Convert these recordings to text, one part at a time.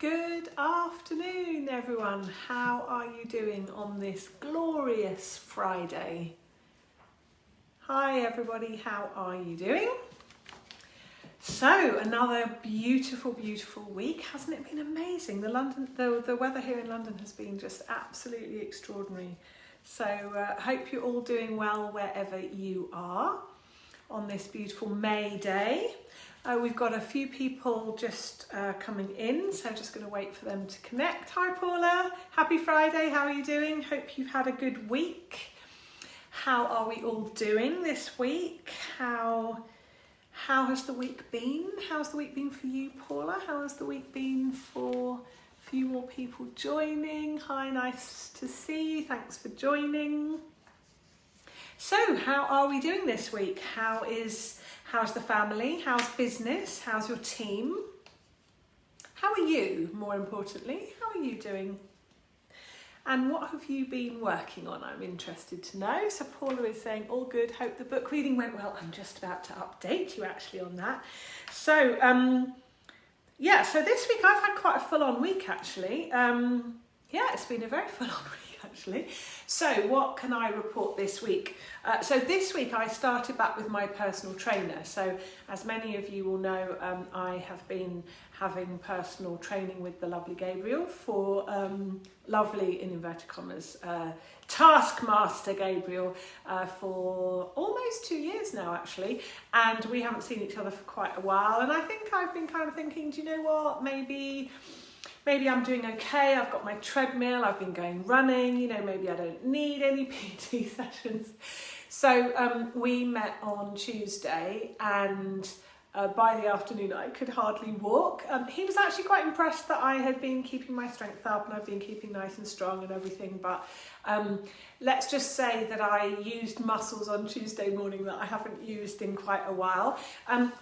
Good afternoon, everyone. How are you doing on this glorious Friday? Hi, everybody. How are you doing? So, another beautiful, beautiful week. Hasn't it been amazing? The weather here in London has been just absolutely extraordinary. So, hope you're all doing well wherever you are on this beautiful May day. We've got a few people just coming in, so just going to wait for them to connect. Hi Paula, happy Friday, how are you doing? Hope you've had a good week. How are we all doing this week? How has the week been? How's the week been for you, Paula? How has the week been for a few more people joining? Hi, nice to see you, thanks for joining. So, how are we doing this week? How's the family? How's business? How's your team? How are you, more importantly? How are you doing? And what have you been working on? I'm interested to know. So Paula is saying, all good, hope the book reading went well. I'm just about to update you actually on that. So, so this week I've had quite a full-on week actually. It's been a very full-on week actually. So what can I report this week? So this week I started back with my personal trainer. So as many of you will know, I have been having personal training with the lovely Gabriel for lovely, in inverted commas, taskmaster Gabriel for almost 2 years now actually. And we haven't seen each other for quite a while. And I think I've been kind of thinking, do you know what, maybe I'm doing okay, I've got my treadmill, I've been going running, maybe I don't need any PT sessions. So we met on Tuesday and by the afternoon I could hardly walk. He was actually quite impressed that I had been keeping my strength up and I've been keeping nice and strong and everything, but let's just say that I used muscles on Tuesday morning that I haven't used in quite a while.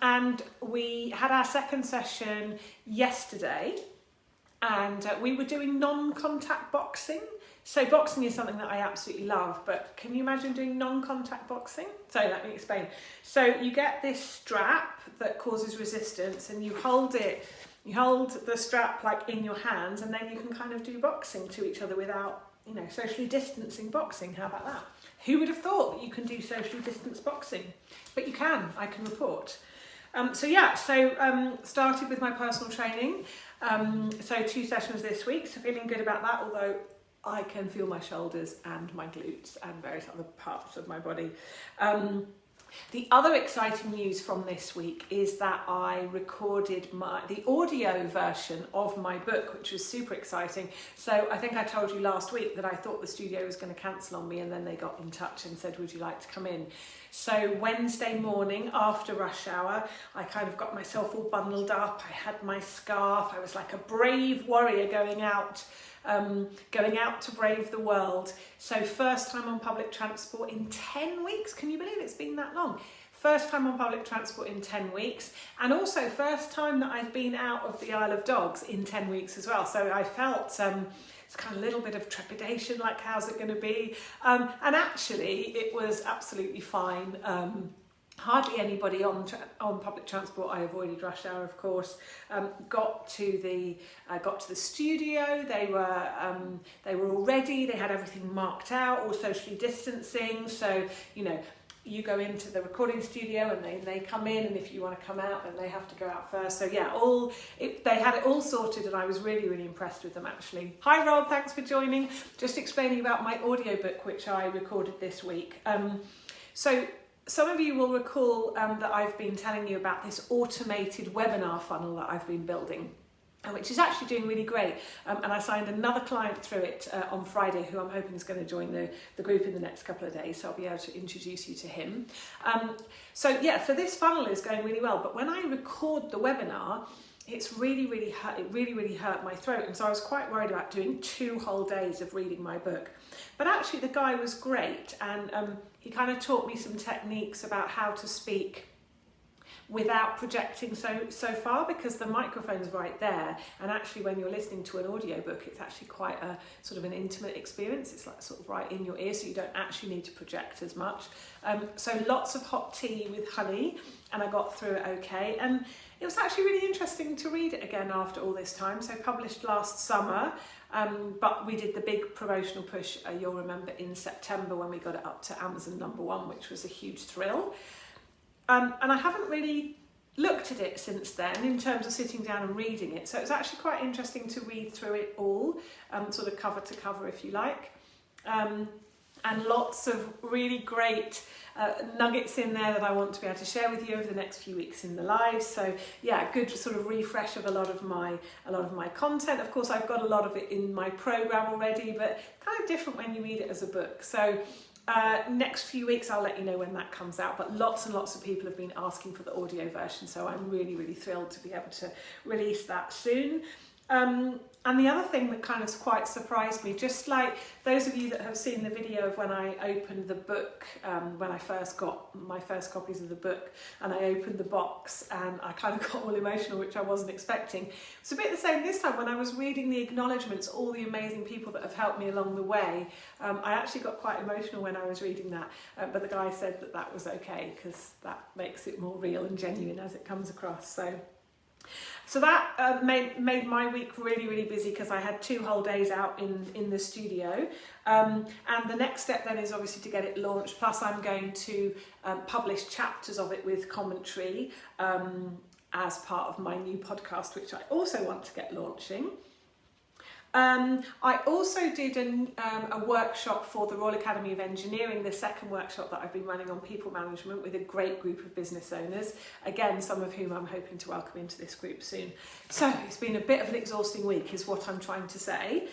And we had our second session yesterday. And we were doing non-contact boxing. So boxing is something that I absolutely love, but can you imagine doing non-contact boxing? So let me explain. So you get this strap that causes resistance and you hold the strap like in your hands and then you can kind of do boxing to each other without, socially distancing boxing. How about that? Who would have thought that you can do socially distanced boxing? But you can, I can report. Started with my personal training. So 2 sessions this week, so feeling good about that, although I can feel my shoulders and my glutes and various other parts of my body. The other exciting news from this week is that I recorded the audio version of my book, which was super exciting. So I think I told you last week that I thought the studio was going to cancel on me and then they got in touch and said, would you like to come in? So Wednesday morning after rush hour, I kind of got myself all bundled up. I had my scarf. I was like a brave warrior going out to brave the world. So first time on public transport in 10 weeks. Can you believe it's been that long? First time on public transport in 10 weeks. And also first time that I've been out of the Isle of Dogs in 10 weeks as well. So I felt it's kind of a little bit of trepidation, like how's it going to be? And actually it was absolutely fine. Hardly anybody on public transport. I avoided rush hour, of course. Got to the studio. They were all ready. They had everything marked out, all socially distancing. So you go into the recording studio and they come in, and if you want to come out, then they have to go out first. So yeah, they had it all sorted, and I was really, really impressed with them actually. Hi Rob, thanks for joining. Just explaining about my audiobook, which I recorded this week. So some of you will recall that I've been telling you about this automated webinar funnel that I've been building, which is actually doing really great. And I signed another client through it on Friday, who I'm hoping is going to join the group in the next couple of days. So I'll be able to introduce you to him. So this funnel is going really well. But when I record the webinar, it's really hurt my throat. And so I was quite worried about doing 2 whole days of reading my book. But actually the guy was great. And he kind of taught me some techniques about how to speak without projecting so far, because the microphone's right there, and actually when you're listening to an audiobook it's actually quite a sort of an intimate experience. It's like sort of right in your ear, so you don't actually need to project as much. So lots of hot tea with honey, and I got through it okay. And it was actually really interesting to read it again after all this time. So published last summer, but we did the big promotional push, you'll remember, in September when we got it up to Amazon #1, which was a huge thrill. And I haven't really looked at it since then in terms of sitting down and reading it. So it was actually quite interesting to read through it all, sort of cover to cover, if you like. And lots of really great nuggets in there that I want to be able to share with you over the next few weeks in the live. So yeah, good sort of refresh of a lot of my content. Of course, I've got a lot of it in my program already, but kind of different when you read it as a book. So next few weeks I'll let you know when that comes out, but lots and lots of people have been asking for the audio version, so I'm really, really thrilled to be able to release that soon. And the other thing that kind of quite surprised me, just like those of you that have seen the video of when I opened the book, when I first got my first copies of the book and I opened the box and I kind of got all emotional, which I wasn't expecting. It's a bit the same this time when I was reading the acknowledgements, all the amazing people that have helped me along the way. I actually got quite emotional when I was reading that, but the guy said that that was okay because that makes it more real and genuine as it comes across. So that made my week really, really busy because I had 2 whole days out in the studio. And the next step then is obviously to get it launched. Plus I'm going to publish chapters of it with commentary as part of my new podcast, which I also want to get launching. I also did a workshop for the Royal Academy of Engineering, the second workshop that I've been running on people management with a great group of business owners, again some of whom I'm hoping to welcome into this group soon. So it's been a bit of an exhausting week is what I'm trying to say,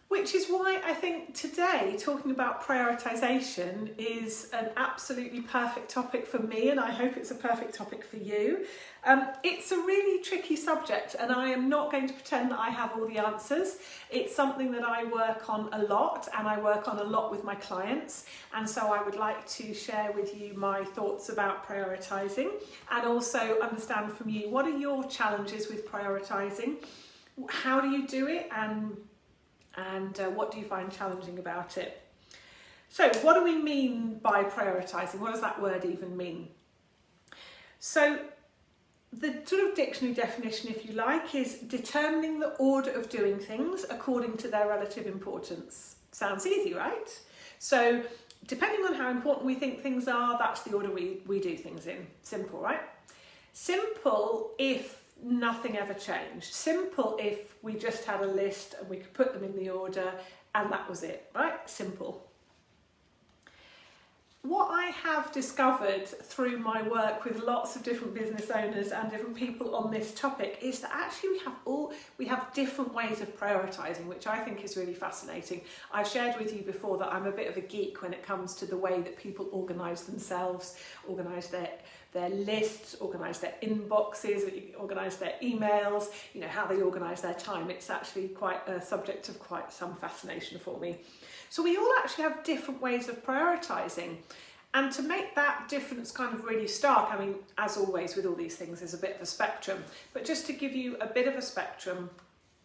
which is why I think today talking about prioritisation is an absolutely perfect topic for me, and I hope it's a perfect topic for you. It's a really tricky subject and I am not going to pretend that I have all the answers. It's something that I work on a lot and I work on a lot with my clients, and so I would like to share with you my thoughts about prioritising and also understand from you, what are your challenges with prioritising? How do you do it, and what do you find challenging about it? So what do we mean by prioritising? What does that word even mean? So the sort of dictionary definition, if you like, is determining the order of doing things according to their relative importance. Sounds easy, right? So depending on how important we think things are, that's the order we do things in. Simple, right? Simple if nothing ever changed. Simple if we just had a list and we could put them in the order and that was it, right? Simple. What I have discovered through my work with lots of different business owners and different people on this topic is that actually we have different ways of prioritising, which I think is really fascinating. I've shared with you before that I'm a bit of a geek when it comes to the way that people organise themselves, organise their lists, organise their inboxes, organise their emails, you know, how they organise their time. It's actually quite a subject of quite some fascination for me. So we all actually have different ways of prioritising. And to make that difference kind of really stark, I mean, as always with all these things, there's a bit of a spectrum. But just to give you a bit of a spectrum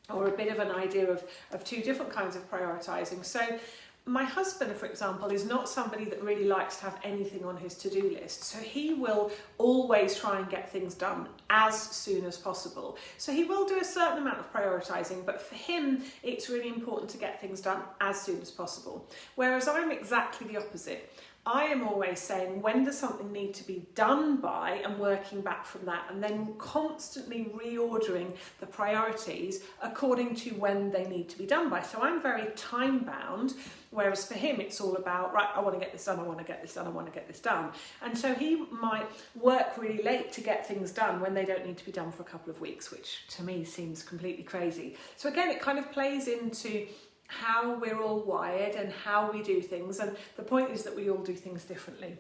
or a bit of an idea of 2 different kinds of prioritising. So my husband, for example, is not somebody that really likes to have anything on his to-do list. So he will always try and get things done as soon as possible. So he will do a certain amount of prioritising, but for him, it's really important to get things done as soon as possible. Whereas I'm exactly the opposite. I am always saying, when does something need to be done by, and working back from that, and then constantly reordering the priorities according to when they need to be done by. So I'm very time bound, whereas for him it's all about, right, I want to get this done, I want to get this done, I want to get this done. And so he might work really late to get things done when they don't need to be done for a couple of weeks, which to me seems completely crazy. So again, it kind of plays into how we're all wired and how we do things, and the point is that we all do things differently.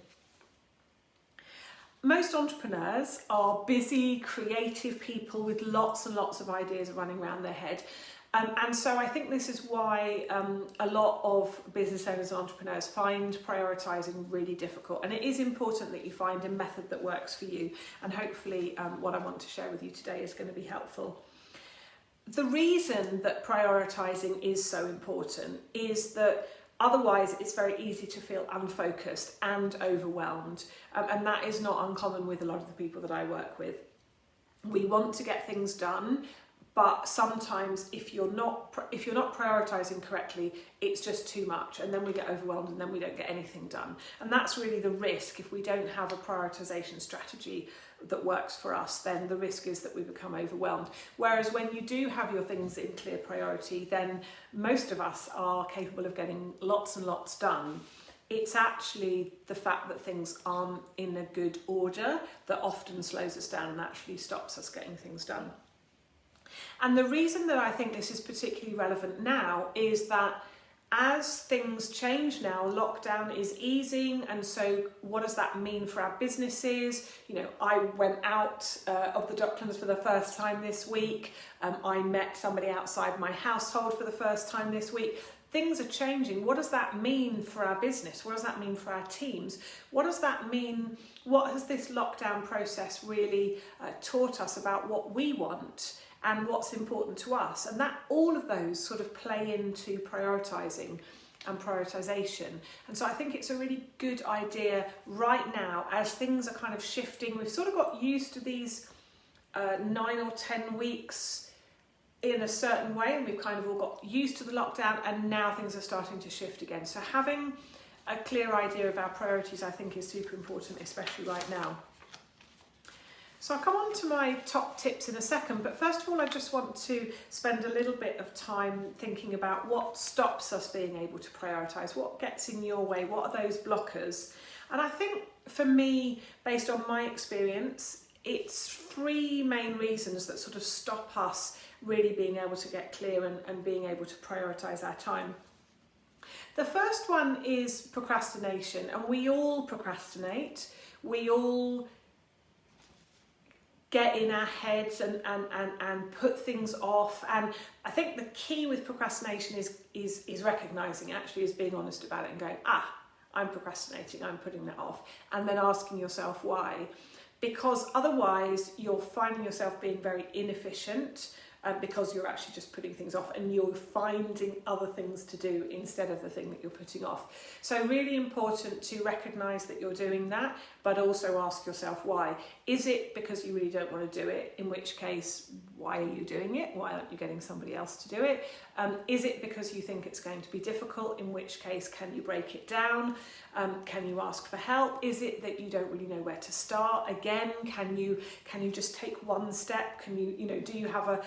Most entrepreneurs are busy, creative people with lots and lots of ideas running around their head. And so I think this is why a lot of business owners and entrepreneurs find prioritising really difficult. And it is important that you find a method that works for you. And hopefully what I want to share with you today is going to be helpful. The reason that prioritising is so important is that otherwise it's very easy to feel unfocused and overwhelmed. And that is not uncommon with a lot of the people that I work with. We want to get things done, but sometimes if you're not prioritizing correctly, it's just too much, and then we get overwhelmed and then we don't get anything done. And that's really the risk. If we don't have a prioritization strategy that works for us, then the risk is that we become overwhelmed. Whereas when you do have your things in clear priority, then most of us are capable of getting lots and lots done. It's actually the fact that things aren't in a good order that often slows us down and actually stops us getting things done. And the reason that I think this is particularly relevant now is that as things change now, lockdown is easing, and so what does that mean for our businesses? You know, I went out of the Docklands for the first time this week. I met somebody outside my household for the first time this week. Things are changing. What does that mean for our business? What does that mean for our teams? What does that mean? What has this lockdown process really taught us about what we want and what's important to us? And that all of those sort of play into prioritising and prioritisation. And so I think it's a really good idea right now, as things are kind of shifting. We've sort of got used to these 9 or 10 weeks in a certain way, and we've kind of all got used to the lockdown, and now things are starting to shift again. So having a clear idea of our priorities, I think, is super important, especially right now. So I'll come on to my top tips in a second, but first of all, I just want to spend a little bit of time thinking about what stops us being able to prioritise, what gets in your way, what are those blockers. And I think for me, based on my experience, it's 3 main reasons that sort of stop us really being able to get clear and being able to prioritise our time. The first one is procrastination, and we all procrastinate. We all get in our heads and put things off. And I think the key with procrastination is recognising, actually, is being honest about it and going, I'm procrastinating, I'm putting that off, and then asking yourself why. Because otherwise you're finding yourself being very inefficient, because you're actually just putting things off and you're finding other things to do instead of the thing that you're putting off. So really important to recognise that you're doing that, but also ask yourself why. Is it because you really don't want to do it? In which case, why are you doing it? Why aren't you getting somebody else to do it? Is it because you think it's going to be difficult? In which case, can you break it down? Can you ask for help? Is it that you don't really know where to start? Again, can you just take one step? Can you do you have a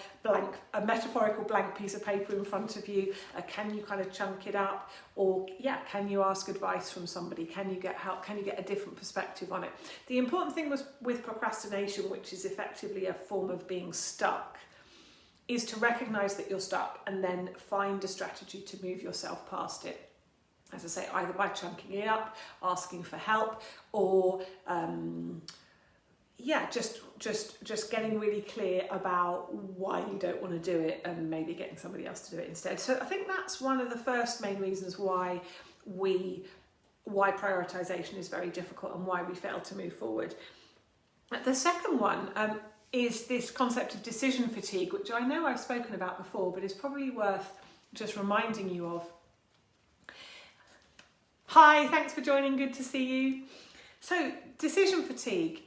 metaphorical blank piece of paper in front of you? Can you kind of chunk it up? Or can you ask advice from somebody? Can you get help? Can you get a different perspective on it? The important thing with procrastination, which is effectively a form of being stuck, is to recognise that you're stuck and then find a strategy to move yourself past it. As I say, either by chunking it up, asking for help, or just getting really clear about why you don't want to do it and maybe getting somebody else to do it instead. So I think that's one of the first main reasons why prioritisation is very difficult and why we fail to move forward. The second one is this concept of decision fatigue, which I know I've spoken about before, but is probably worth just reminding you of. Hi, thanks for joining, good to see you. So decision fatigue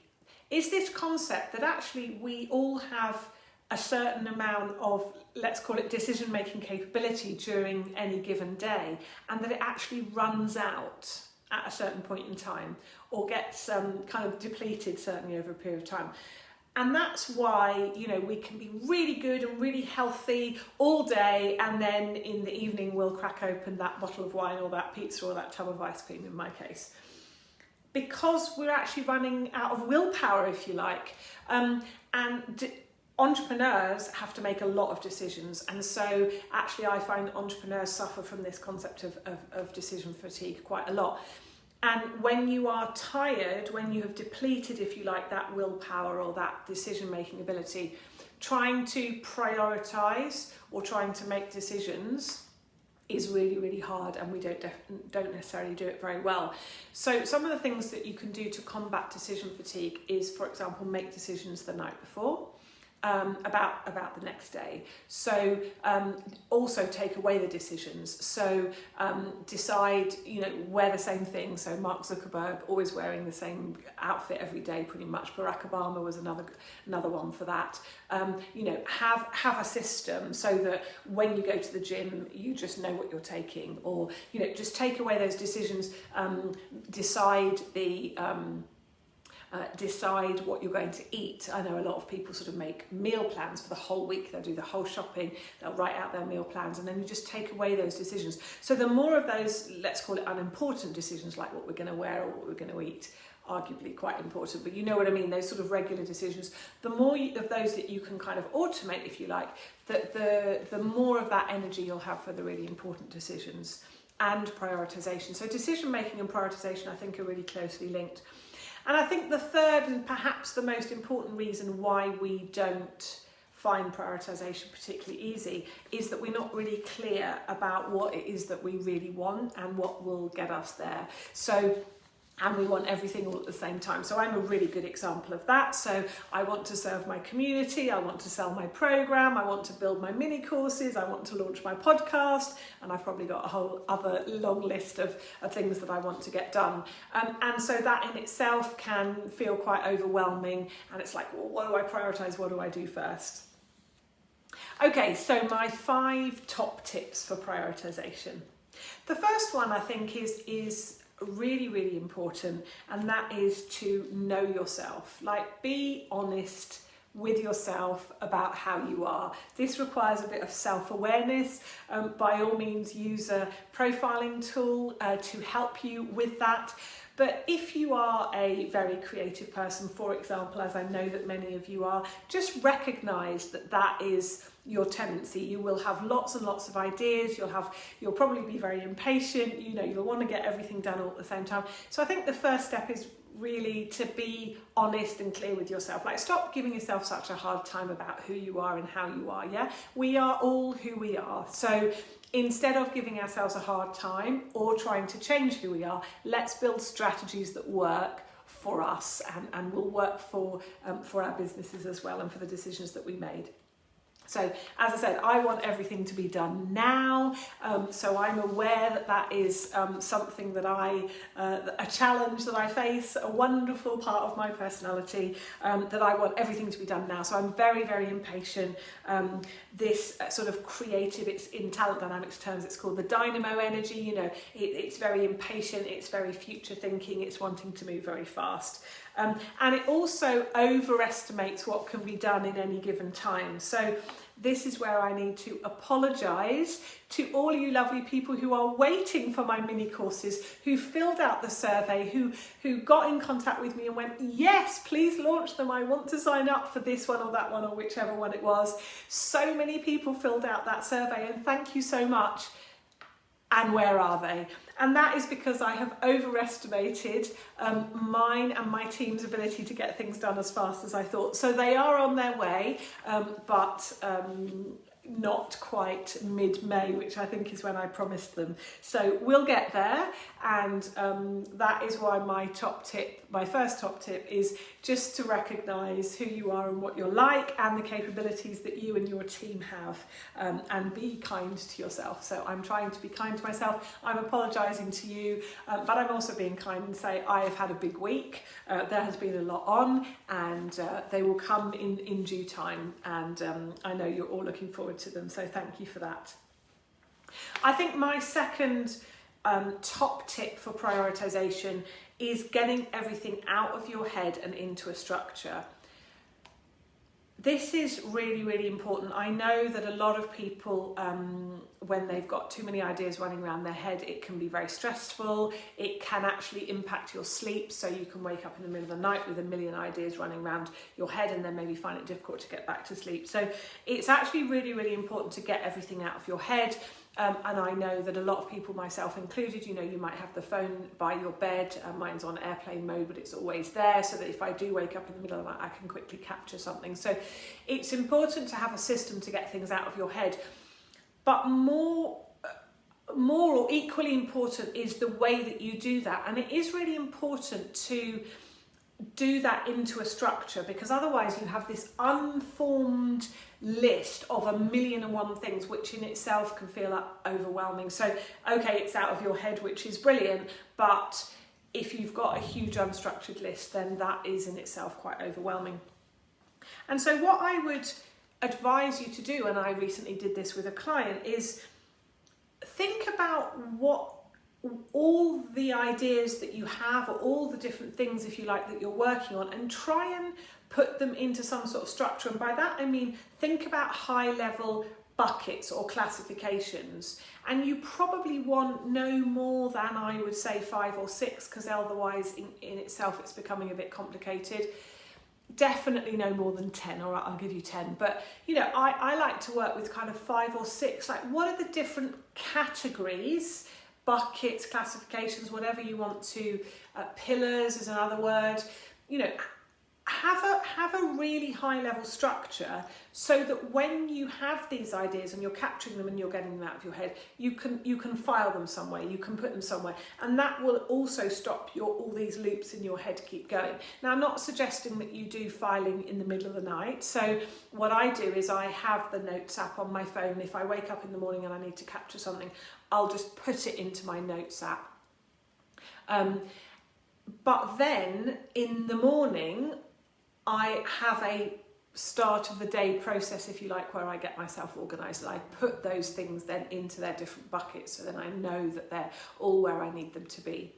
is this concept that actually we all have a certain amount of, let's call it, decision-making capability during any given day, and that it actually runs out at a certain point in time, or gets kind of depleted, certainly over a period of time. And that's why, we can be really good and really healthy all day, and then in the evening we'll crack open that bottle of wine or that pizza or that tub of ice cream in my case. Because we're actually running out of willpower, if you like. Entrepreneurs have to make a lot of decisions, and so actually I find entrepreneurs suffer from this concept of decision fatigue quite a lot. And when you are tired, when you have depleted, if you like, that willpower or that decision-making ability, trying to prioritise or trying to make decisions is really, really hard, and we don't necessarily do it very well. So some of the things that you can do to combat decision fatigue is, for example, make decisions the night before. about the next day. So also take away the decisions. So decide, wear the same thing. So Mark Zuckerberg always wearing the same outfit every day, pretty much. Barack Obama was another one for that. Have a system so that when you go to the gym, you just know what you're taking, or just take away those decisions. Decide what you're going to eat. I know a lot of people sort of make meal plans for the whole week. They'll do the whole shopping, they'll write out their meal plans, and then you just take away those decisions. So the more of those, let's call it unimportant decisions, like what we're going to wear or what we're going to eat, arguably quite important, but you know what I mean, those sort of regular decisions, the more of those that you can kind of automate, if you like, the more of that energy you'll have for the really important decisions and prioritization. So decision making and prioritization, I think, are really closely linked. And I think the third and perhaps the most important reason why we don't find prioritization particularly easy is that we're not really clear about what it is that we really want and what will get us there. And we want everything all at the same time. So I'm a really good example of that. So I want to serve my community, I want to sell my program, I want to build my mini courses, I want to launch my podcast, and I've probably got a whole other long list of things that I want to get done. And so that in itself can feel quite overwhelming, and it's like, well, what do I prioritize? What do I do first? Okay, so my 5 top tips for prioritization. The first one I think is really, really important, and that is to know yourself. Like, be honest with yourself about how you are. This requires a bit of self-awareness. By all means, use a profiling tool to help you with that. But if you are a very creative person, for example, as I know that many of you are, just recognise that that is your tendency. You will have lots and lots of ideas. You'll probably be very impatient. You'll want to get everything done all at the same time. So I think the first step is really to be honest and clear with yourself. Like, stop giving yourself such a hard time about who you are and how you are. Yeah, we are all who we are. So instead of giving ourselves a hard time or trying to change who we are, let's build strategies that work for us and will work for our businesses as well, and for the decisions that we made. So, as I said, I want everything to be done now. So I'm aware that is something that a challenge that I face, a wonderful part of my personality, that I want everything to be done now. So I'm very, very impatient. This sort of creative, it's in talent dynamics terms, it's called the dynamo energy. It's very impatient, it's very future thinking, it's wanting to move very fast. And it also overestimates what can be done in any given time. So this is where I need to apologise to all you lovely people who are waiting for my mini courses, who filled out the survey, who got in contact with me and went, yes, please launch them. I want to sign up for this one or that one or whichever one it was. So many people filled out that survey, and thank you so much. And where are they? And that is because I have overestimated mine and my team's ability to get things done as fast as I thought. So they are on their way, but not quite mid-May, which I think is when I promised them. So we'll get there, and that is why my first top tip is just to recognise who you are and what you're like, and the capabilities that you and your team have, and be kind to yourself. So I'm trying to be kind to myself. I'm apologising to you, but I'm also being kind and say I have had a big week. There has been a lot on, and they will come in due time, and I know you're all looking forward to them, so thank you for that. I think my second top tip for prioritization is getting everything out of your head and into a structure. This is really, really important. I know that a lot of people, when they've got too many ideas running around their head, it can be very stressful. It can actually impact your sleep. So you can wake up in the middle of the night with a million ideas running around your head, and then maybe find it difficult to get back to sleep. So it's actually really, really important to get everything out of your head. And I know that a lot of people, myself included, you might have the phone by your bed. Mine's on airplane mode, but it's always there, so that if I do wake up in the middle of the night, I can quickly capture something. So it's important to have a system to get things out of your head. But more or equally important is the way that you do that. And it is really important to do that into a structure, because otherwise you have this unformed list of 1,000,001 things, which in itself can feel overwhelming. So, okay, it's out of your head, which is brilliant, but if you've got a huge unstructured list, then that is in itself quite overwhelming. And so what I would advise you to do, and I recently did this with a client, is think about what all the ideas that you have, or all the different things, if you like, that you're working on, and try and put them into some sort of structure. And by that I mean think about high level buckets or classifications, and you probably want no more than, I would say, 5 or 6, because otherwise in itself it's becoming a bit complicated. Definitely no more than 10, or I'll give you 10, but you know, I like to work with kind of 5 or 6, like what are the different categories, buckets, classifications, whatever you want to, pillars is another word, you know, have a really high level structure, so that when you have these ideas and you're capturing them and you're getting them out of your head, you can file them somewhere, you can put them somewhere, and that will also stop all these loops in your head keep going. Now, I'm not suggesting that you do filing in the middle of the night, so what I do is I have the Notes app on my phone. If I wake up in the morning and I need to capture something, I'll just put it into my Notes app. But then in the morning, I have a start of the day process, if you like, where I get myself organised, and I put those things then into their different buckets, so then I know that they're all where I need them to be.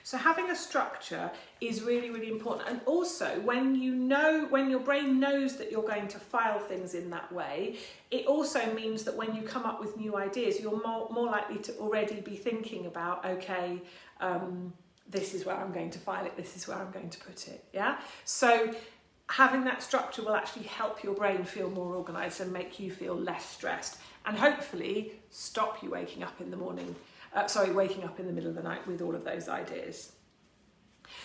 So having a structure is really, really important. And also, when your brain knows that you're going to file things in that way, it also means that when you come up with new ideas, you're more likely to already be thinking about, okay, this is where I'm going to file it, this is where I'm going to put it, yeah? So having that structure will actually help your brain feel more organised and make you feel less stressed, and hopefully stop you waking up in the middle of the night with all of those ideas.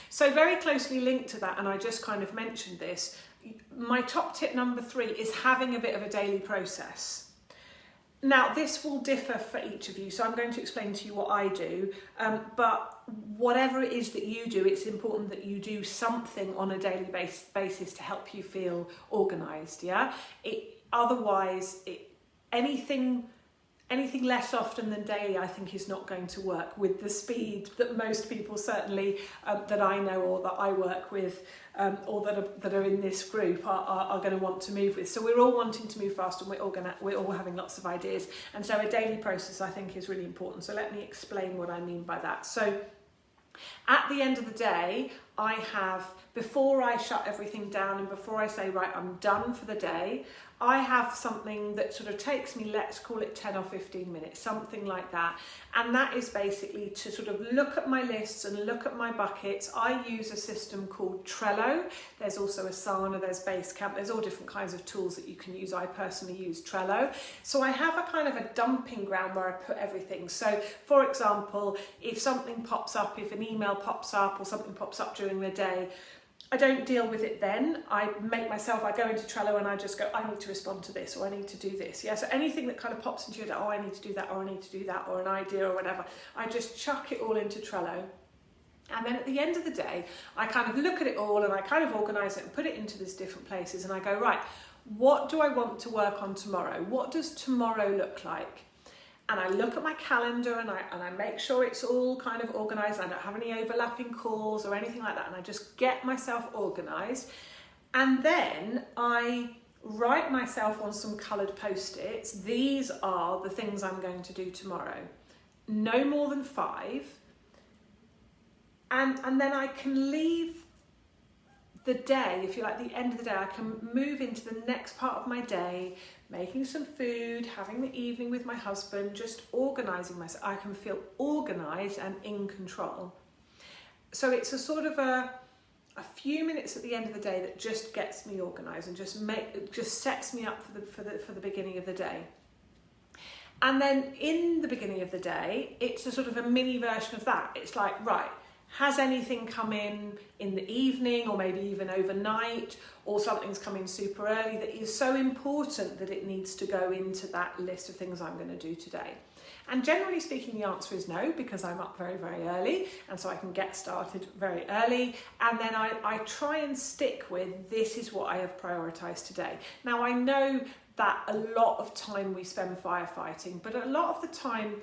So very closely linked to that, and I just kind of mentioned this, my top tip number 3 is having a bit of a daily process. Now, this will differ for each of you, so I'm going to explain to you what I do, but whatever it is that you do, it's important that you do something on a daily basis to help you feel organised, yeah? Otherwise, anything less often than daily, I think, is not going to work with the speed that most people, certainly that I know or that I work with, or that are in this group are going to want to move with. So we're all wanting to move fast, and we're all having lots of ideas. And so a daily process, I think, is really important. So let me explain what I mean by that. So at the end of the day, before I shut everything down and before I say, right, I'm done for the day, I have something that sort of takes me, let's call it 10 or 15 minutes, something like that. And that is basically to sort of look at my lists and look at my buckets. I use a system called Trello. There's also Asana, there's Basecamp, there's all different kinds of tools that you can use. I personally use Trello. So I have a kind of a dumping ground where I put everything. So for example, if something pops up, if an email pops up or something pops up during the day, I don't deal with it then. I go into Trello and I just go, I need to respond to this, or I need to do this. Yeah, so anything that kind of pops into your head, oh, I need to do that, or I need to do that, or an idea or whatever, I just chuck it all into Trello. And then at the end of the day, I kind of look at it all and I kind of organise it and put it into these different places, and I go, right, what do I want to work on tomorrow? What does tomorrow look like? And I look at my calendar and I make sure it's all kind of organised. I don't have any overlapping calls or anything like that. And I just get myself organised. And then I write myself on some coloured Post-its. These are the things I'm going to do tomorrow. No more than 5. And then I can leave the day, if you like, the end of the day, I can move into the next part of my day, making some food, having the evening with my husband, just organising myself. I can feel organised and in control. So it's a sort of a few minutes at the end of the day that just gets me organised and just sets me up for the beginning of the day. And then in the beginning of the day, it's a sort of a mini version of that. It's like, right, Has anything come in the evening or maybe even overnight, or something's come in super early that is so important that it needs to go into that list of things I'm going to do today? And generally speaking, the answer is no, because I'm up very, very early, and so I can get started very early. And then I try and stick with, this is what I have prioritised today. Now, I know that a lot of time we spend firefighting, but a lot of the time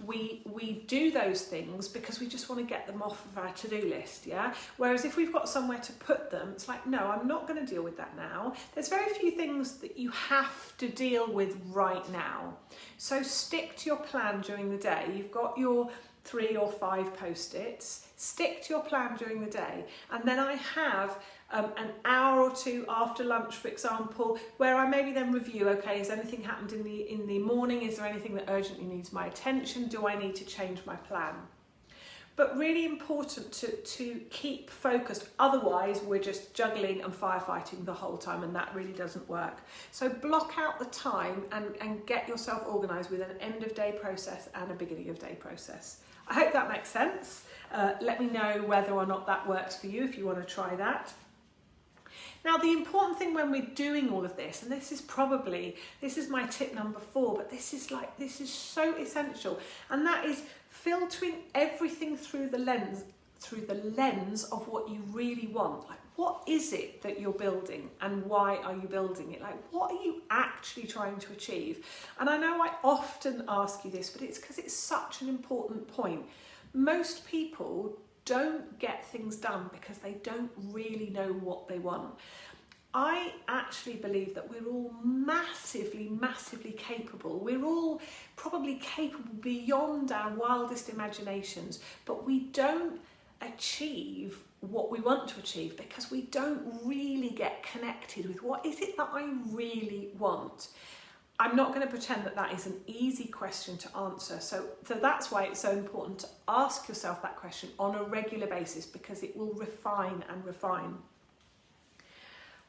we do those things because we just want to get them off of our to-do list, yeah? Whereas if we've got somewhere to put them, it's like, no, I'm not going to deal with that now. There's very few things that you have to deal with right now. So stick to your plan during the day. You've got your 3 or 5 post-its. Stick to your plan during the day. And then I have an hour or 2 after lunch, for example, where I maybe then review, okay, has anything happened in the morning? Is there anything that urgently needs my attention? Do I need to change my plan? But really important to keep focused. Otherwise, we're just juggling and firefighting the whole time, and that really doesn't work. So block out the time and get yourself organised with an end of day process and a beginning of day process. I hope that makes sense. Let me know whether or not that works for you if you want to try that. Now, the important thing when we're doing all of this, and this is my tip number 4, but this is so essential, and that is filtering everything through the lens of what you really want. Like, what is it that you're building and why are you building it? Like, what are you actually trying to achieve? And I know I often ask you this, but it's because it's such an important point. Most people don't get things done because they don't really know what they want. I actually believe that we're all massively, massively capable. We're all probably capable beyond our wildest imaginations, but we don't achieve what we want to achieve because we don't really get connected with what is it that I really want. I'm not going to pretend that that is an easy question to answer. So that's why it's so important to ask yourself that question on a regular basis, because it will refine and refine.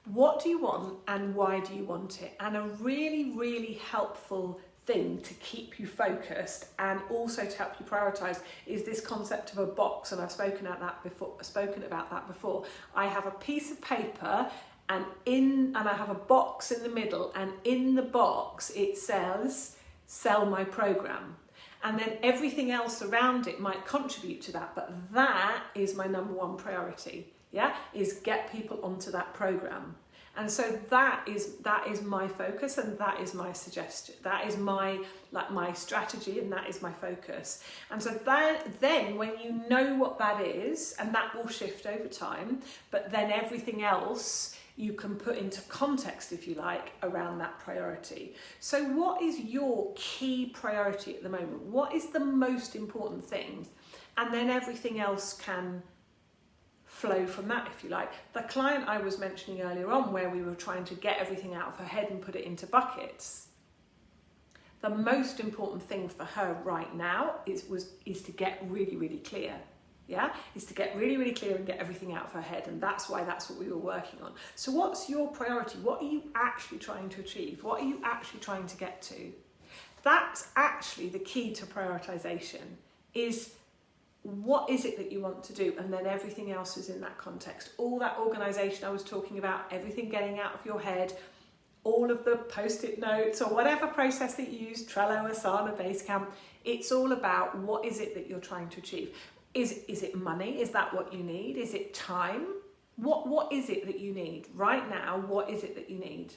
What do you want and why do you want it? And a really, really helpful thing to keep you focused and also to help you prioritize is this concept of a box. And I've spoken about that before. I have a piece of paper and I have a box in the middle, and in the box it says, sell my program. And then everything else around it might contribute to that, but that is my number 1 priority, yeah, is get people onto that program. And so that is my focus, and that is my suggestion. That is my strategy, and that is my focus. And so then when you know what that is, and that will shift over time, but then everything else you can put into context, if you like, around that priority. So what is your key priority at the moment? What is the most important thing? And then everything else can flow from that, if you like. The client I was mentioning earlier on, where we were trying to get everything out of her head and put it into buckets, the most important thing for her right now is to get really, really clear. Yeah, is to get really, really clear and get everything out of her head. And that's why that's what we were working on. So what's your priority? What are you actually trying to achieve? What are you actually trying to get to? That's actually the key to prioritization, is what is it that you want to do? And then everything else is in that context. All that organization I was talking about, everything getting out of your head, all of the post-it notes or whatever process that you use, Trello, Asana, Basecamp, it's all about what is it that you're trying to achieve. Is it money? Is that what you need? Is it time? What is it that you need right now? What is it that you need?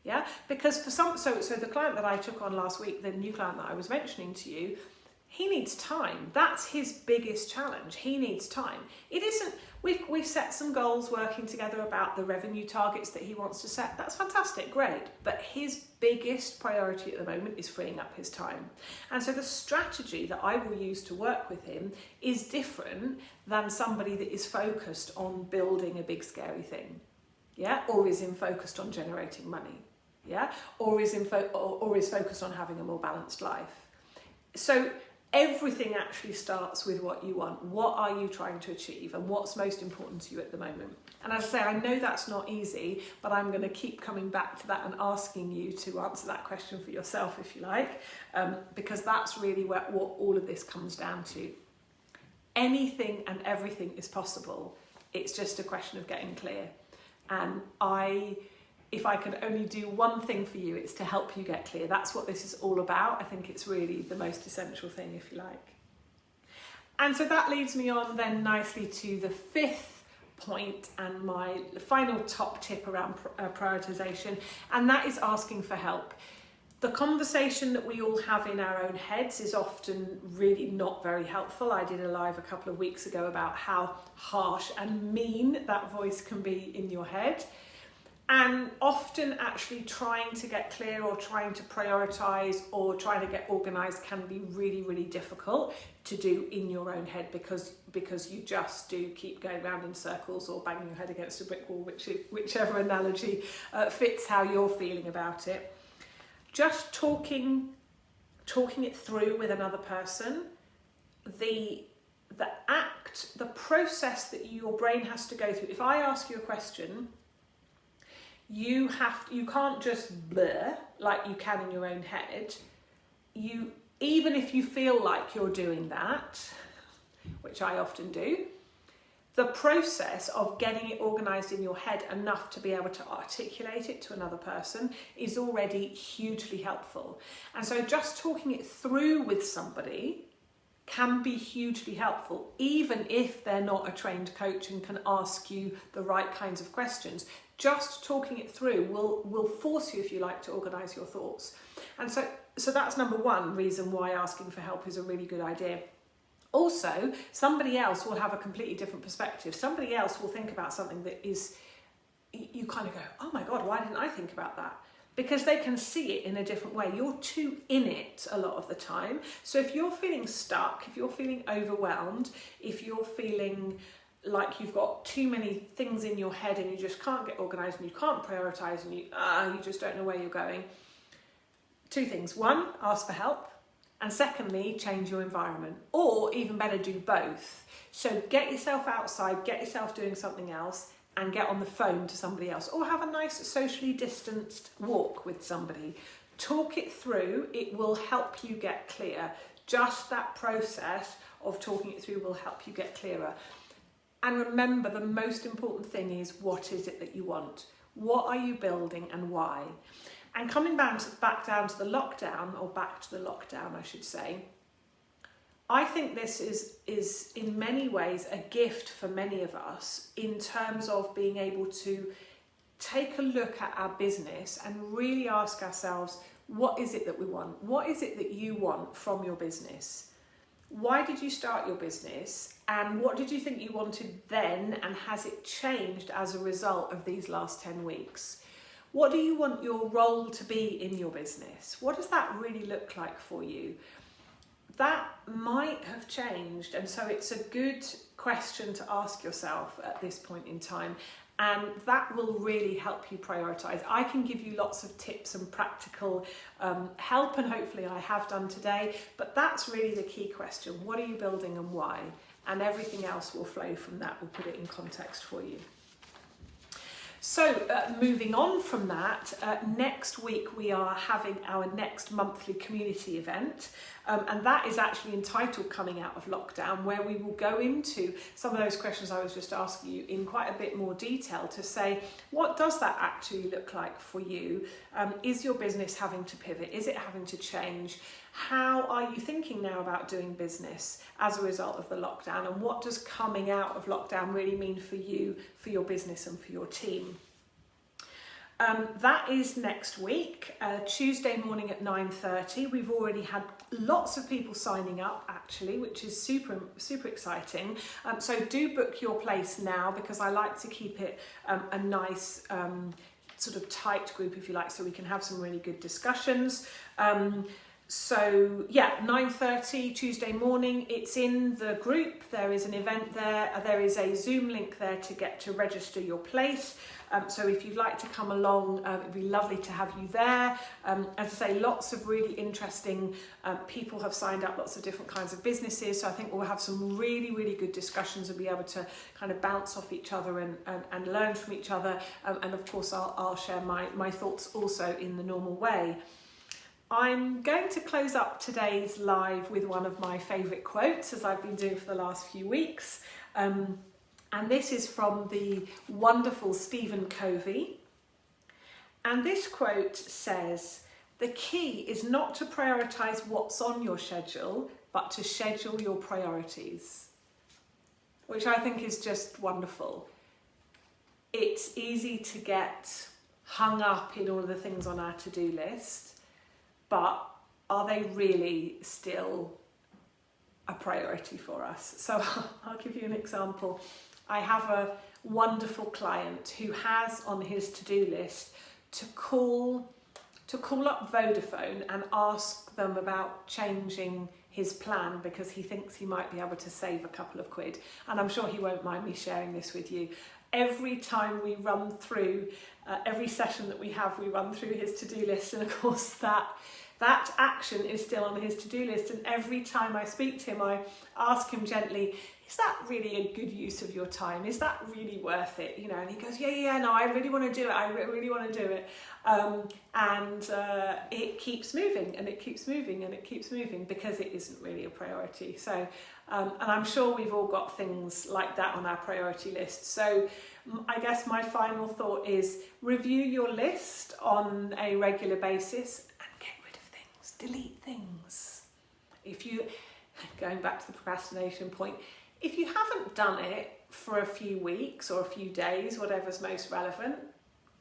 Yeah, because for so the client that I took on last week, the new client that I was mentioning to you, he needs time. That's his biggest challenge. He needs time. It isn't, we've set some goals working together about the revenue targets that he wants to set. That's fantastic, great. But his biggest priority at the moment is freeing up his time. And so the strategy that I will use to work with him is different than somebody that is focused on building a big scary thing, yeah, or is focused on generating money, yeah, or is focused on having a more balanced life. So everything actually starts with what you want. What are you trying to achieve, and what's most important to you at the moment? And as I say, I know that's not easy, but I'm going to keep coming back to that and asking you to answer that question for yourself, if you like, because that's really what all of this comes down to. anything and everything is possible. It's just a question of getting clear. And if I could only do one thing for you, it's to help you get clear. That's what this is all about. I think it's really the most essential thing, if you like. And so that leads me on then nicely to the fifth point and my final top tip around prioritization, and that is asking for help. The conversation that we all have in our own heads is often really not very helpful. I did a live a couple of weeks ago about how harsh and mean that voice can be in your head. And often actually trying to get clear or trying to prioritize or trying to get organized can be really, really difficult to do in your own head because you just do keep going round in circles or banging your head against a brick wall, whichever analogy fits how you're feeling about it. Just talking it through with another person, the process that your brain has to go through. If I ask you a question, you can't just blur like you can in your own head. Even if you feel like you're doing that, which I often do, the process of getting it organised in your head enough to be able to articulate it to another person is already hugely helpful. And so just talking it through with somebody can be hugely helpful, even if they're not a trained coach and can ask you the right kinds of questions. Just talking it through will force you, if you like, to organise your thoughts. And so that's number one reason why asking for help is a really good idea. Also, somebody else will have a completely different perspective. Somebody else will think about something that is, you kind of go, oh my God, why didn't I think about that? Because they can see it in a different way. You're too in it a lot of the time. So if you're feeling stuck, if you're feeling overwhelmed, if you're feeling like you've got too many things in your head and you just can't get organised and you can't prioritise and you just don't know where you're going, two things. One, ask for help. And secondly, change your environment, or even better, do both. So get yourself outside, get yourself doing something else, and get on the phone to somebody else, or have a nice socially distanced walk with somebody. Talk it through, it will help you get clear. Just that process of talking it through will help you get clearer. And remember, the most important thing is, what is it that you want? What are you building and why? And coming back down to the lockdown, or back to the lockdown, I should say, I think this is in many ways a gift for many of us in terms of being able to take a look at our business and really ask ourselves, what is it that we want? What is it that you want from your business? Why did you start your business? And what did you think you wanted then? And has it changed as a result of these last 10 weeks? What do you want your role to be in your business? What does that really look like for you? That might have changed, and so it's a good question to ask yourself at this point in time, and that will really help you prioritise. I can give you lots of tips and practical help, and hopefully I have done today, but that's really the key question. What are you building and why? And everything else will flow from that. We'll put it in context for you. So moving on from that, next week we are having our next monthly community event, and that is actually entitled Coming Out of Lockdown, where we will go into some of those questions I was just asking you in quite a bit more detail to say, what does that actually look like for you? Is your business having to pivot? Is it having to change? How are you thinking now about doing business as a result of the lockdown? And what does coming out of lockdown really mean for you, for your business and for your team? That is next week, Tuesday morning at 9:30. We've already had lots of people signing up actually, which is super exciting. So do book your place now, because I like to keep it a nice sort of tight group, if you like, so we can have some really good discussions. So yeah, 9:30 Tuesday morning, it's in the group. There is an event there. There is a Zoom link there to register your place. So if you'd like to come along, it'd be lovely to have you there. As I say, lots of really interesting people have signed up, lots of different kinds of businesses. So I think we'll have some really, really good discussions and be able to kind of bounce off each other and learn from each other. And of course, I'll share my thoughts also in the normal way. I'm going to close up today's live with one of my favourite quotes, as I've been doing for the last few weeks. And this is from the wonderful Stephen Covey. And this quote says, "The key is not to prioritise what's on your schedule, but to schedule your priorities," which I think is just wonderful. It's easy to get hung up in all of the things on our to-do list, but are they really still a priority for us? So I'll give you an example. I have a wonderful client who has on his to-do list to call up Vodafone and ask them about changing his plan because he thinks he might be able to save a couple of quid. And I'm sure he won't mind me sharing this with you. Every time we run through, every session that we have, we run through his to-do list, and of course that action is still on his to-do list. And every time I speak to him, I ask him gently, is that really a good use of your time? Is that really worth it? You know, and he goes, yeah, no, I really want to do it. I really want to do it. And it keeps moving and it keeps moving and it keeps moving because it isn't really a priority. So, and I'm sure we've all got things like that on our priority list. So I guess my final thought is review your list on a regular basis and get rid of things, delete things. If you, going back to the procrastination point, if you haven't done it for a few weeks or a few days, whatever's most relevant,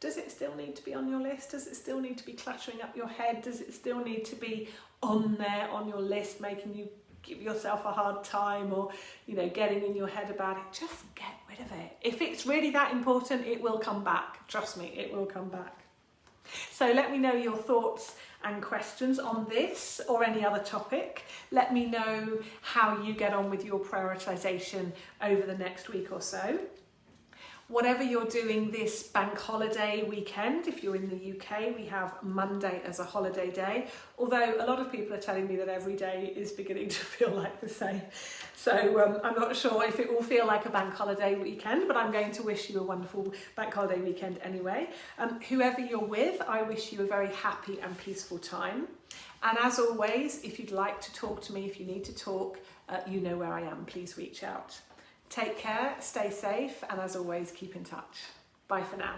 does it still need to be on your list? Does it still need to be cluttering up your head? Does it still need to be on there on your list, making you give yourself a hard time or, you know, getting in your head about it? Just get rid of it. If it's really that important, it will come back. Trust me, it will come back. So let me know your thoughts and questions on this or any other topic. Let me know how you get on with your prioritisation over the next week or so. Whatever you're doing this bank holiday weekend, if you're in the UK, we have Monday as a holiday day, although a lot of people are telling me that every day is beginning to feel like the same. So I'm not sure if it will feel like a bank holiday weekend, but I'm going to wish you a wonderful bank holiday weekend anyway. Whoever you're with, I wish you a very happy and peaceful time. And as always, if you'd like to talk to me, if you need to talk, you know where I am. Please reach out. Take care, stay safe, and as always, keep in touch. Bye for now.